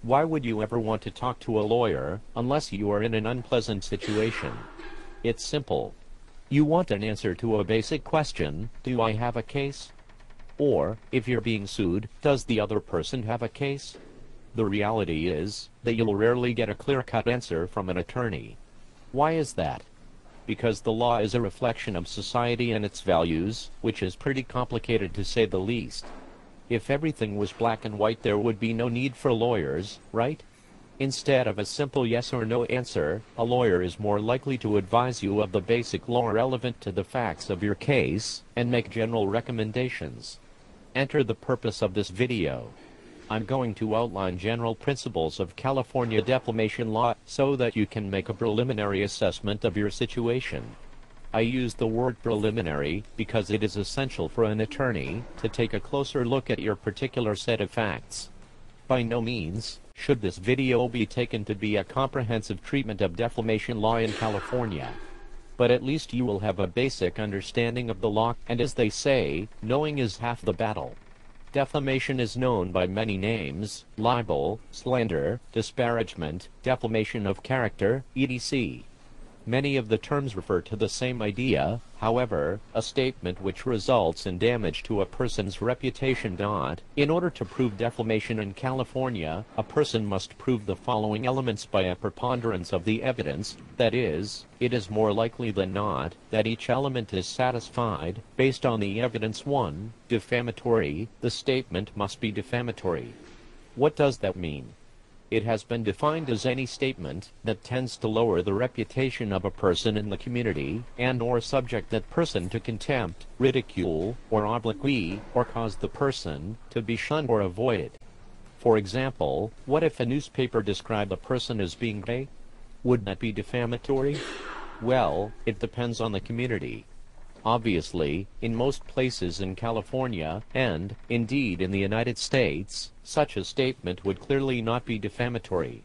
Why would you ever want to talk to a lawyer unless you are in an unpleasant situation? It's simple. You want an answer to a basic question: do I have a case? Or, if you're being sued, does the other person have a case? The reality is that you'll rarely get a clear-cut answer from an attorney. Why is that? Because the law is a reflection of society and its values, which is pretty complicated to say the least. If everything was black and white, there would be no need for lawyers, right? Instead of a simple yes or no answer, a lawyer is more likely to advise you of the basic law relevant to the facts of your case and make general recommendations. Enter the purpose of this video. I'm going to outline general principles of California defamation law so that you can make a preliminary assessment of your situation. I use the word preliminary because it is essential for an attorney to take a closer look at your particular set of facts. By no means should this video be taken to be a comprehensive treatment of defamation law in California. But at least you will have a basic understanding of the law, and as they say, knowing is half the battle. Defamation is known by many names: libel, slander, disparagement, defamation of character, etc. Many of the terms refer to the same idea. However, a statement which results in damage to a person's reputation not. In order to prove defamation in California, a person must prove the following elements by a preponderance of the evidence. That is, it is more likely than not that each element is satisfied. Based on the evidence: 1. Defamatory. The statement must be defamatory. What does that mean? It has been defined as any statement that tends to lower the reputation of a person in the community and/or subject that person to contempt, ridicule, or obloquy, or cause the person to be shunned or avoided. For example, what if a newspaper described a person as being gay? Would that be defamatory? Well, it depends on the community. Obviously, in most places in California, and, indeed, in the United States, such a statement would clearly not be defamatory.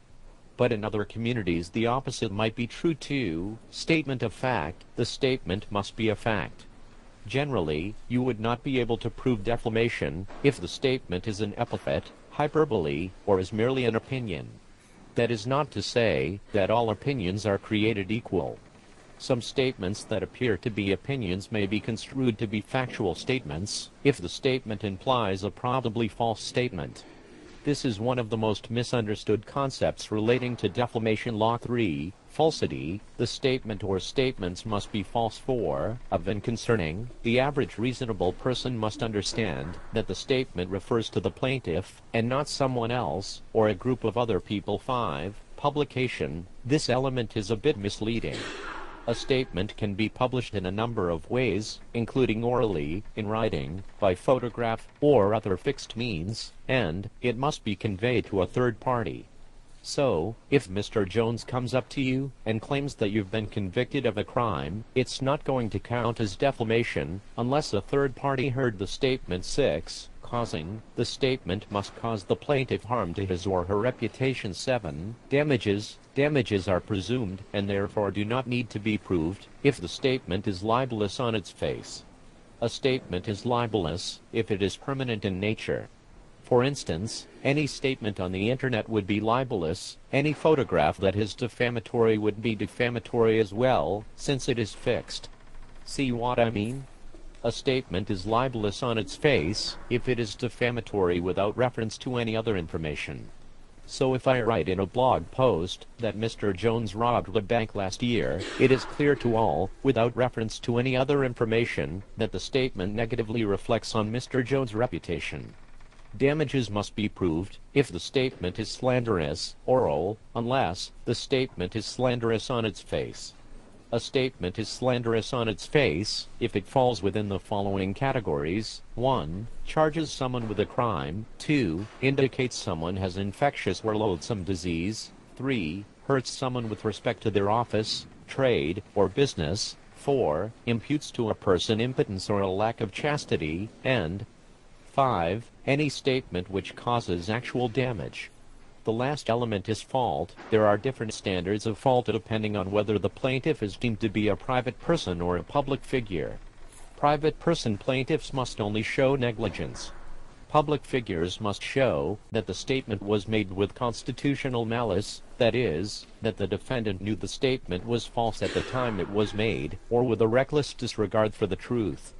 But in other communities the opposite might be true too. Statement of fact. The statement must be a fact. Generally, you would not be able to prove defamation if the statement is an epithet, hyperbole, or is merely an opinion. That is not to say that all opinions are created equal. Some statements that appear to be opinions may be construed to be factual statements if the statement implies a probably false statement. This is one of the most misunderstood concepts relating to defamation law. 3. Falsity. The statement or statements must be false for, of, and concerning. The average reasonable person must understand that the statement refers to the plaintiff and not someone else or a group of other people. 5. Publication. This element is a bit misleading. A statement can be published in a number of ways, including orally, in writing, by photograph, or other fixed means, and it must be conveyed to a third party. So, if Mr. Jones comes up to you and claims that you've been convicted of a crime, it's not going to count as defamation unless a third party heard the statement. 6. Causing. The statement must cause the plaintiff harm to his or her reputation. 7. Damages. Damages are presumed and therefore do not need to be proved if the statement is libelous on its face. A statement is libelous if it is permanent in nature. For instance, any statement on the internet would be libelous. Any photograph that is defamatory would be defamatory as well, since it is fixed. See what I mean? A statement is libelous on its face if it is defamatory without reference to any other information. So if I write in a blog post that Mr. Jones robbed the bank last year, it is clear to all, without reference to any other information, that the statement negatively reflects on Mr. Jones' reputation. Damages must be proved if the statement is slanderous, oral, unless the statement is slanderous on its face. A statement is slanderous on its face if it falls within the following categories. 1. Charges someone with a crime. 2. Indicates someone has infectious or loathsome disease. 3. Hurts someone with respect to their office, trade, or business. 4. Imputes to a person impotence or a lack of chastity. And 5. Any statement which causes actual damage. The last element is fault. There are different standards of fault depending on whether the plaintiff is deemed to be a private person or a public figure. Private person plaintiffs must only show negligence. Public figures must show that the statement was made with constitutional malice, that is, that the defendant knew the statement was false at the time it was made, or with a reckless disregard for the truth.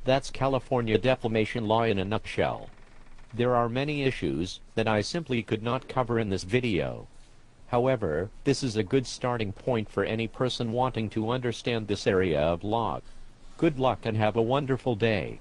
That's California defamation law in a nutshell. There are many issues that I simply could not cover in this video. However, this is a good starting point for any person wanting to understand this area of law. Good luck and have a wonderful day.